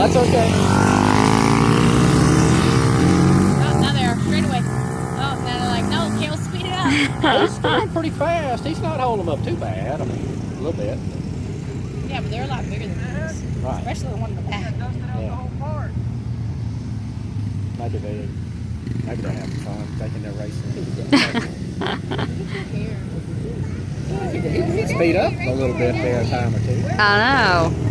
That's okay. Oh, now they're straight away. Oh, now they're like, no, Kale, speed it up. He's going pretty fast. He's not holding them up too bad. I mean, a little bit. Yeah, but they're a lot bigger than this. Right. Especially the one in the back. Yeah. Maybe they're having fun thinking they're racing. He can speed up a little bit there a time or two. I know.